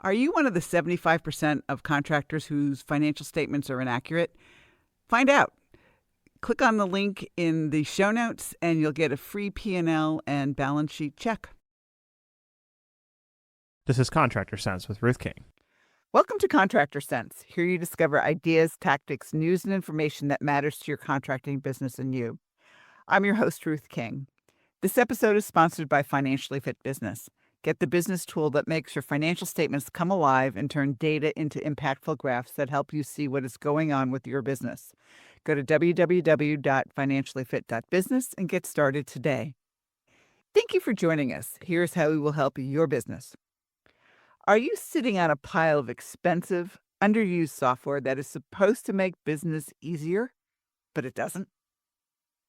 Are you one of the 75% of contractors whose financial statements are inaccurate? Find out. Click on the link in the show notes and you'll get a free P&L and balance sheet check. This is Contractor Sense with Ruth King. Welcome to Contractor Sense. Here you discover ideas, tactics, news, and information that matters to your contracting business and you. I'm your host, Ruth King. This episode is sponsored by Financially Fit Business. Get the business tool that makes your financial statements come alive and turn data into impactful graphs that help you see what is going on with your business. Go to www.financiallyfit.business and get started today. Thank you for joining us. Here's how we will help your business. Are you sitting on a pile of expensive, underused software that is supposed to make business easier, but it doesn't?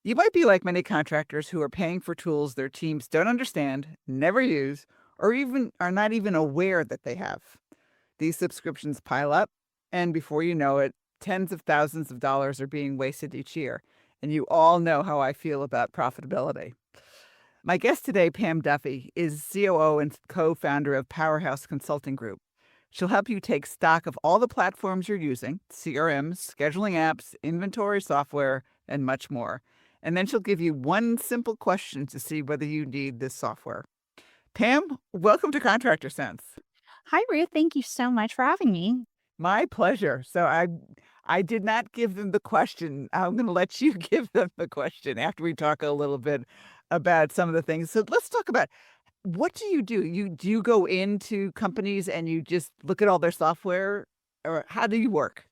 You might be like many contractors who are paying for tools their teams don't understand, never use, or even are not even aware that they have. These subscriptions pile up, and before you know it, tens of thousands of dollars are being wasted each year. And you all know how I feel about profitability. My guest today, Pam Duffy, is COO and co-founder of Powerhouse Consulting Group. She'll help you take stock of all the platforms you're using, CRMs, scheduling apps, inventory software, and much more. And then she'll give you one simple question to see whether you need this software. Pam, welcome to Contractor Sense. Hi, Ruth. Thank you so much for having me. My pleasure. So I did not give them the question. I'm going to let you give them the question after we talk a little bit about some of the things. So let's talk about, what do? Do you go into companies and you just look at all their software, or how do you work?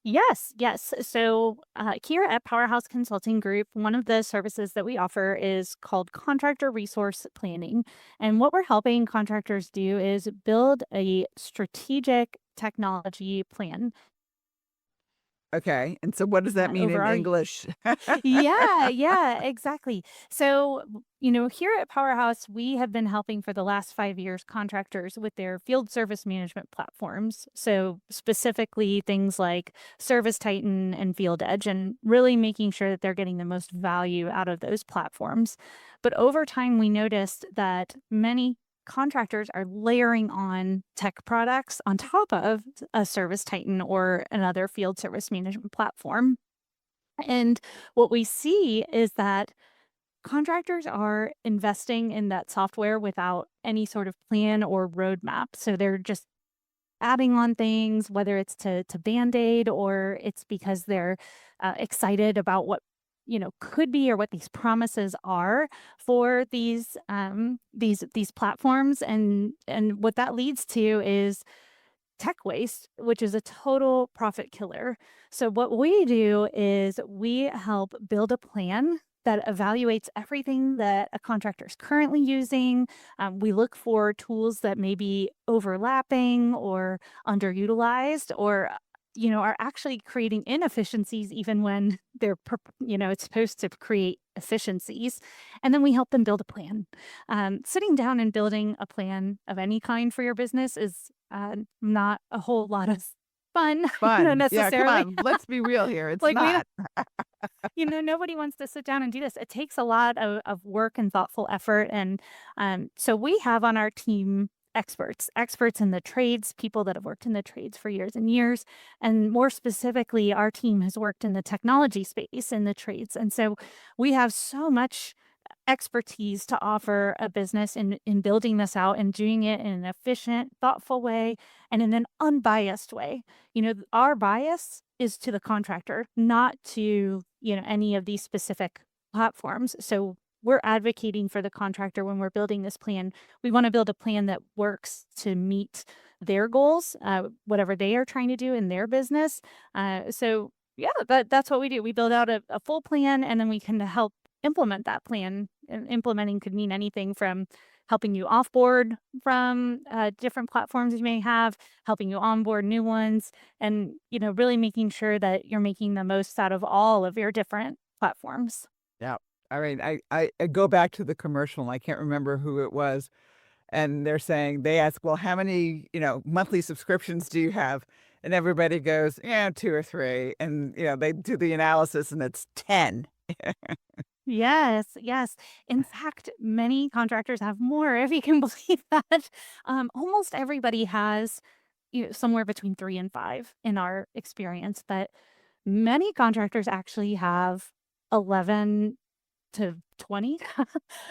Yes. So here at Powerhouse Consulting Group, one of the services that we offer is called Contractor Resource Planning. And what we're helping contractors do is build a strategic technology plan. Okay. And so what does that mean in English? Yeah, exactly. So, here at Powerhouse, we have been helping for the last 5 years contractors with their field service management platforms. So specifically things like Service Titan and Field Edge, and really making sure that they're getting the most value out of those platforms. But over time, we noticed that many contractors are layering on tech products on top of a Service Titan or another field service management platform. And what we see is that contractors are investing in that software without any sort of plan or roadmap. So they're just adding on things, whether it's to Band-Aid or it's because they're excited about what could be, or what these promises are for these platforms, and what that leads to is tech waste, which is a total profit killer. So what we do is we help build a plan that evaluates everything that a contractor is currently using. We look for tools that may be overlapping or underutilized, or are actually creating inefficiencies even when they're, it's supposed to create efficiencies. And then we help them build a plan. Sitting down and building a plan of any kind for your business is not a whole lot of fun, necessarily. Yeah, come on. Let's be real here. It's Like, not. nobody wants to sit down and do this. It takes a lot of work and thoughtful effort. And so we have on our team experts in the trades, people that have worked in the trades for years and years. And more specifically, our team has worked in the technology space in the trades. And so we have so much expertise to offer a business in building this out and doing it in an efficient, thoughtful way and in an unbiased way. Our bias is to the contractor, not to, any of these specific platforms. So we're advocating for the contractor when we're building this plan. We want to build a plan that works to meet their goals, whatever they are trying to do in their business. So yeah, that's what we do. We build out a full plan, and then we can help implement that plan. And implementing could mean anything from helping you offboard from different platforms you may have, helping you onboard new ones, and really making sure that you're making the most out of all of your different platforms. Yeah. I mean, I go back to the commercial, and I can't remember who it was. And they ask, well, how many, monthly subscriptions do you have? And everybody goes, 2 or 3. And, they do the analysis and it's 10. Yes, yes. In fact, many contractors have more, if you can believe that. Almost everybody has, somewhere between 3 and 5 in our experience, but many contractors actually have 11 to 20.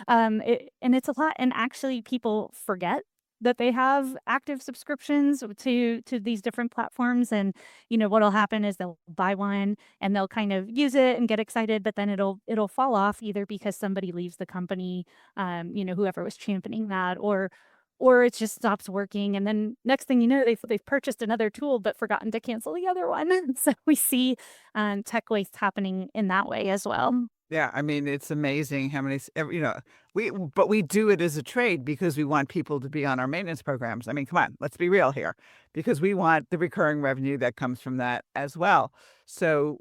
And it's a lot, and actually people forget that they have active subscriptions to these different platforms, and, what'll happen is they'll buy one and they'll kind of use it and get excited, but then it'll fall off either because somebody leaves the company, whoever was championing that, or it just stops working, and then next thing you know, they've purchased another tool but forgotten to cancel the other one. So we see, tech waste happening in that way as well. Yeah, I mean, it's amazing how many, but we do it as a trade because we want people to be on our maintenance programs. I mean, come on, let's be real here, because we want the recurring revenue that comes from that as well. So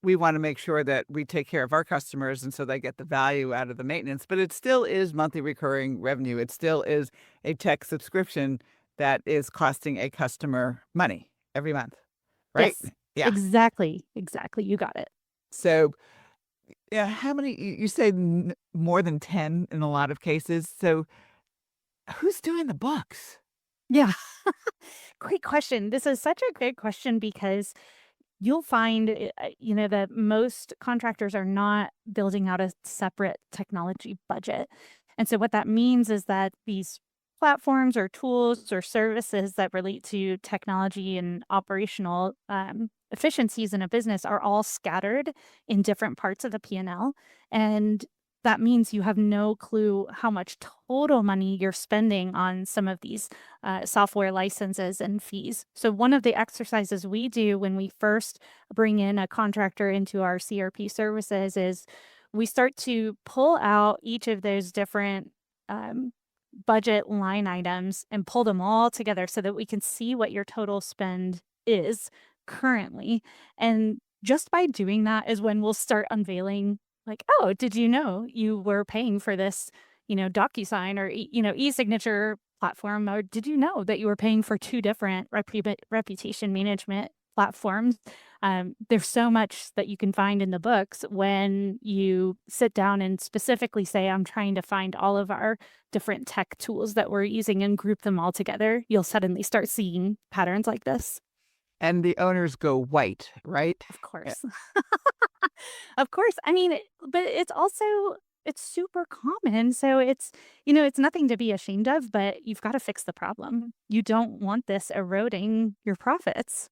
we want to make sure that we take care of our customers and so they get the value out of the maintenance, but it still is monthly recurring revenue. It still is a tech subscription that is costing a customer money every month, right? Yes, Yeah. exactly, exactly, you got it. So yeah, how many you say more than 10 in a lot of cases. So who's doing the books? Yeah. Great question. This is such a great question because you'll find, that most contractors are not building out a separate technology budget. And so what that means is that these platforms or tools or services that relate to technology and operational efficiencies in a business are all scattered in different parts of the P&L. And that means you have no clue how much total money you're spending on some of these software licenses and fees. So, one of the exercises we do when we first bring in a contractor into our CRP services is we start to pull out each of those different um, budget line items and pull them all together so that we can see what your total spend is currently. And just by doing that is when we'll start unveiling, like, oh, did you know you were paying for this, DocuSign or, e-signature platform? Or did you know that you were paying for two different reputation management platforms? There's so much that you can find in the books when you sit down and specifically say, I'm trying to find all of our different tech tools that we're using and group them all together. You'll suddenly start seeing patterns like this. And the owners go white, right? Of Yeah. course. Of course. I mean, but it's super common. So it's nothing to be ashamed of, but you've got to fix the problem. You don't want this eroding your profits.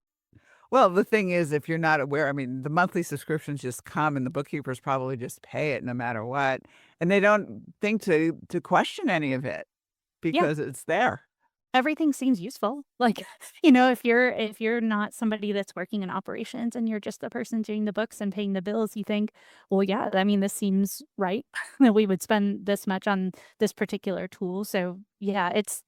Well, the thing is, if you're not aware, I mean, the monthly subscriptions just come and the bookkeepers probably just pay it no matter what. And they don't think to question any of it Yeah. because it's there. Everything seems useful. Like, if you're not somebody that's working in operations and you're just the person doing the books and paying the bills, you think, well, yeah, I mean, this seems right that we would spend this much on this particular tool. So yeah, it's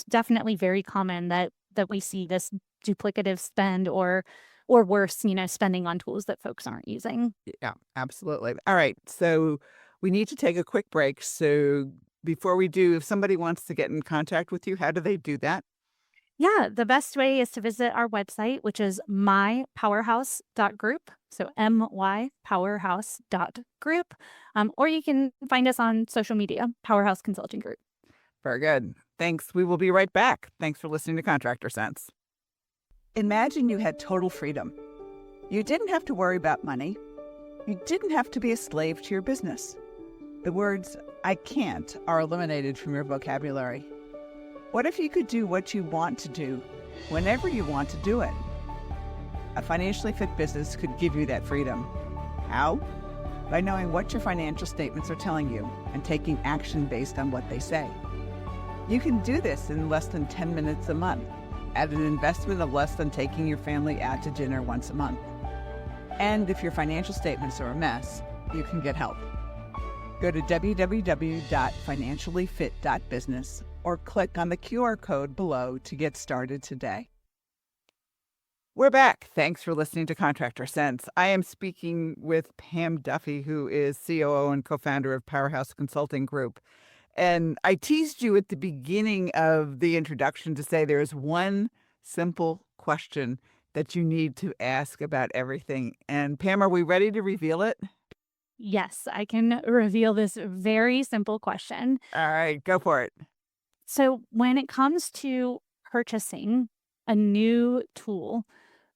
definitely very common that we see this duplicative spend or worse, spending on tools that folks aren't using. Yeah, absolutely. All right. So we need to take a quick break. So before we do, if somebody wants to get in contact with you, how do they do that? Yeah, the best way is to visit our website, which is mypowerhouse.group. So mypowerhouse.group. Or you can find us on social media, Powerhouse Consulting Group. Very good. Thanks. We will be right back. Thanks for listening to Contractor Sense. Imagine you had total freedom. You didn't have to worry about money. You didn't have to be a slave to your business. The words, I can't, are eliminated from your vocabulary. What if you could do what you want to do, whenever you want to do it? A financially fit business could give you that freedom. How? By knowing what your financial statements are telling you and taking action based on what they say. You can do this in less than 10 minutes a month, at an investment of less than taking your family out to dinner once a month. And if your financial statements are a mess, you can get help. Go to www.financiallyfit.business or click on the QR code below to get started today. We're back. Thanks for listening to Contractor Sense. I am speaking with Pam Duffy, who is COO and co-founder of Powerhouse Consulting Group. And I teased you at the beginning of the introduction to say there's one simple question that you need to ask about everything. And Pam, are we ready to reveal it? Yes, I can reveal this very simple question. All right, go for it. So, when it comes to purchasing a new tool,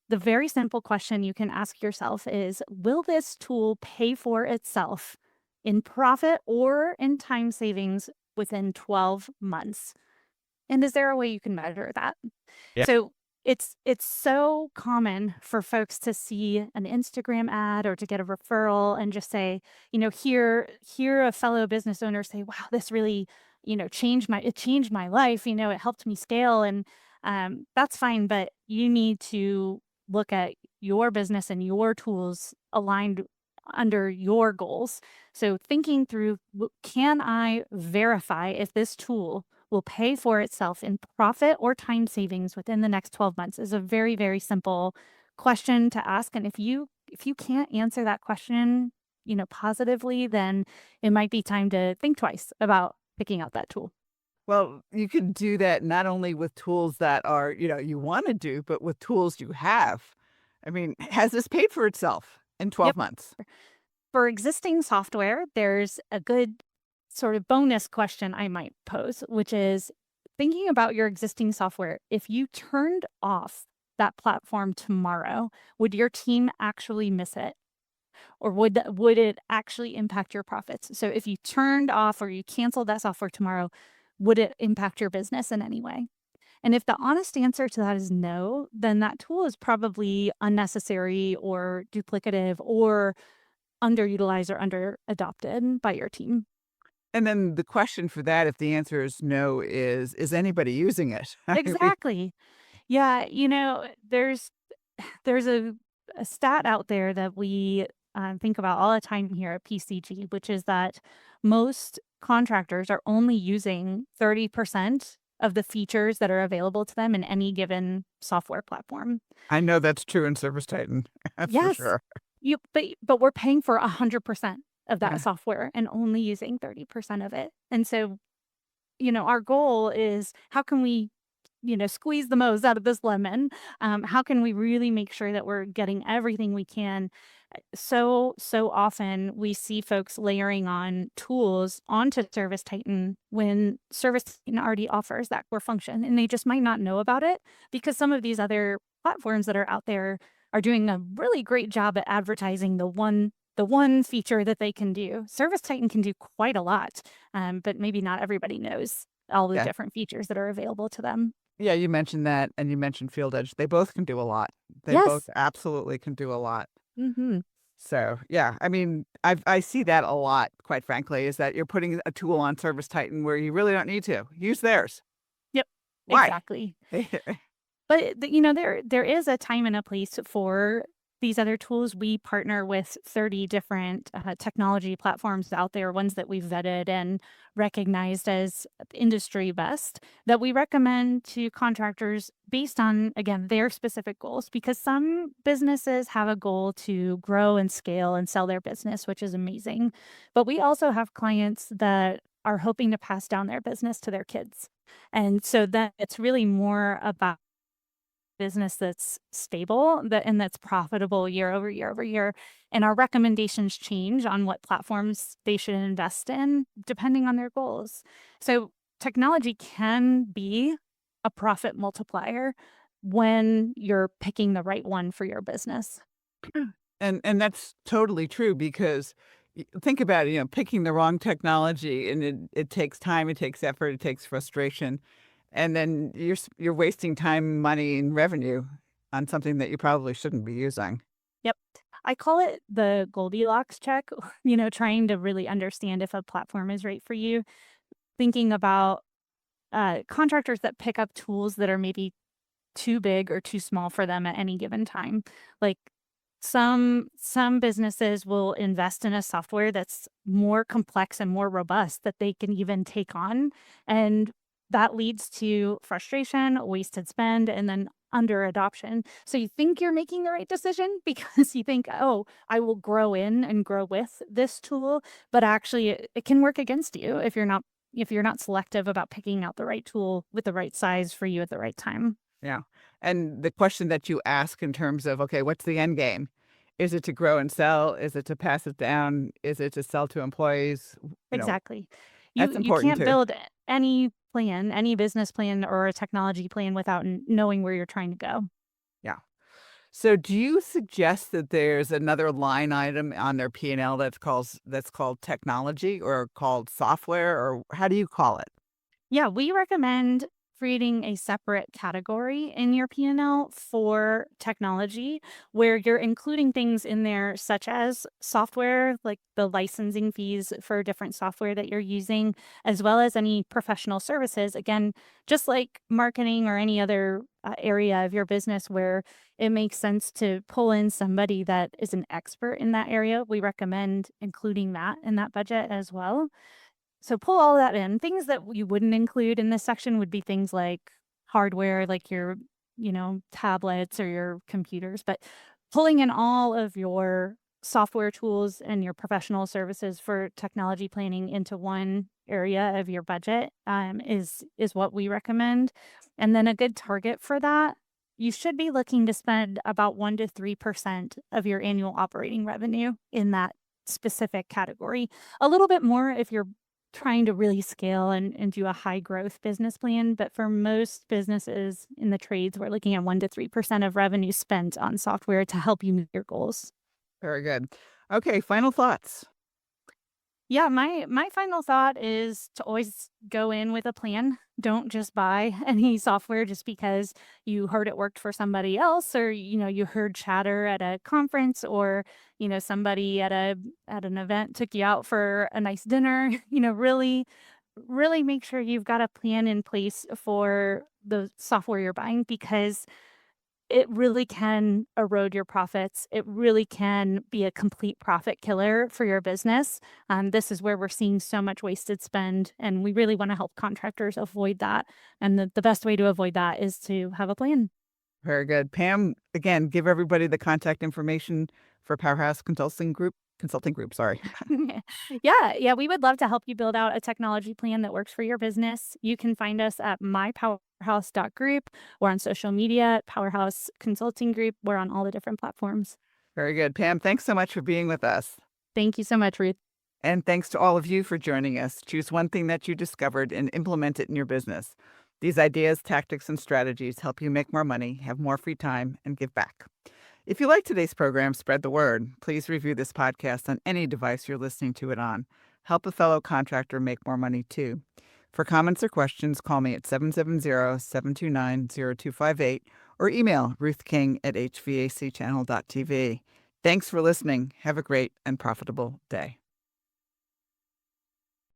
the very simple question you can ask yourself is, will this tool pay for itself in profit or in time savings within 12 months? And is there a way you can measure that? Yeah. So it's so common for folks to see an Instagram ad or to get a referral and just say, hear a fellow business owner say, "Wow, this really, changed my life. It helped me scale." And that's fine, but you need to look at your business and your tools aligned under your goals. So thinking through, can I verify if this tool will pay for itself in profit or time savings within the next 12 months is a very, very simple question to ask. And if you can't answer that question, positively, then it might be time to think twice about picking out that tool. Well, you can do that not only with tools that are, you want to do, but with tools you have. I mean, has this paid for itself in 12 Yep. months? For existing software, there's a good sort of bonus question I might pose, which is thinking about your existing software. If you turned off that platform tomorrow, would your team actually miss it? Or would it actually impact your profits? So if you turned off or you canceled that software tomorrow, would it impact your business in any way? And if the honest answer to that is no, then that tool is probably unnecessary or duplicative or underutilized or under adopted by your team. And then the question for that, if the answer is no, is anybody using it? I mean, Exactly. Yeah, there's a stat out there that we think about all the time here at PCG, which is that most contractors are only using 30% of the features that are available to them in any given software platform. I know that's true in Service Titan. That's for Yes, sure. but we're paying for 100% of that Yeah. software and only using 30% of it. And so, our goal is how can we squeeze the most out of this lemon? How can we really make sure that we're getting everything we can? So often we see folks layering on tools onto Service Titan when Service Titan already offers that core function, and they just might not know about it because some of these other platforms that are out there are doing a really great job at advertising the one feature that they can do. Service Titan can do quite a lot, but maybe not everybody knows all the Yeah. different features that are available to them. Yeah, you mentioned that and you mentioned Field Edge. They both can do a lot. They both Yes. absolutely can do a lot. Mhm. So, yeah, I mean, I see that a lot, quite frankly, is that you're putting a tool on Service Titan where you really don't need to. Use theirs. Yep. Why? Exactly. But there is a time and a place for these other tools. We partner with 30 different technology platforms out there, ones that we've vetted and recognized as industry best that we recommend to contractors based on, again, their specific goals. Because some businesses have a goal to grow and scale and sell their business, which is amazing. But we also have clients that are hoping to pass down their business to their kids. And so that it's really more about business that's stable and that's profitable year over year over year. And our recommendations change on what platforms they should invest in depending on their goals. So technology can be a profit multiplier when you're picking the right one for your business. And that's totally true because think about it, picking the wrong technology and it takes time, it takes effort, it takes frustration. And then you're wasting time, money, and revenue on something that you probably shouldn't be using. Yep. I call it the Goldilocks check, trying to really understand if a platform is right for you. Thinking about contractors that pick up tools that are maybe too big or too small for them at any given time. Like some businesses will invest in a software that's more complex and more robust that they can even take on, and that leads to frustration, wasted spend, and then under adoption. So you think you're making the right decision because you think, "Oh, I will grow in and grow with this tool," but actually it can work against you if you're not selective about picking out the right tool with the right size for you at the right time. Yeah. And the question that you ask in terms of, okay, what's the end game? Is it to grow and sell? Is it to pass it down? Is it to sell to employees? Exactly. That's You important can't too. build any plan, any business plan or a technology plan without knowing where you're trying to go. Yeah. So do you suggest that there's another line item on their P&L that's called technology or called software, or how do you call it? Yeah, we recommend creating a separate category in your P&L for technology where you're including things in there such as software, like the licensing fees for different software that you're using, as well as any professional services. Again, just like marketing or any other area of your business where it makes sense to pull in somebody that is an expert in that area, we recommend including that in that budget as well. So pull all that in. Things that you wouldn't include in this section would be things like hardware, like your, tablets or your computers, but pulling in all of your software tools and your professional services for technology planning into one area of your budget is what we recommend. And then a good target for that, you should be looking to spend about 1 to 3% of your annual operating revenue in that specific category. A little bit more if you're trying to really scale and do a high growth business plan. But for most businesses in the trades, we're looking at 1 to 3% of revenue spent on software to help you meet your goals. Very good. Okay, final thoughts. Yeah, my final thought is to always go in with a plan. Don't just buy any software just because you heard it worked for somebody else or you heard chatter at a conference or somebody at an event took you out for a nice dinner. Really make sure you've got a plan in place for the software you're buying because it really can erode your profits. It really can be a complete profit killer for your business. This is where we're seeing so much wasted spend, and we really want to help contractors avoid that. And the best way to avoid that is to have a plan. Very good. Pam, again, give everybody the contact information for Powerhouse Consulting Group, sorry. Yeah, we would love to help you build out a technology plan that works for your business. You can find us at mypowerhouse.group. We're on social media at Powerhouse Consulting Group. We're on all the different platforms. Very good. Pam, thanks so much for being with us. Thank you so much, Ruth. And thanks to all of you for joining us. Choose one thing that you discovered and implement it in your business. These ideas, tactics, and strategies help you make more money, have more free time, and give back. If you like today's program, spread the word. Please review this podcast on any device you're listening to it on. Help a fellow contractor make more money too. For comments or questions, call me at 770-729-0258 or email ruthking@hvacchannel.tv. Thanks for listening. Have a great and profitable day.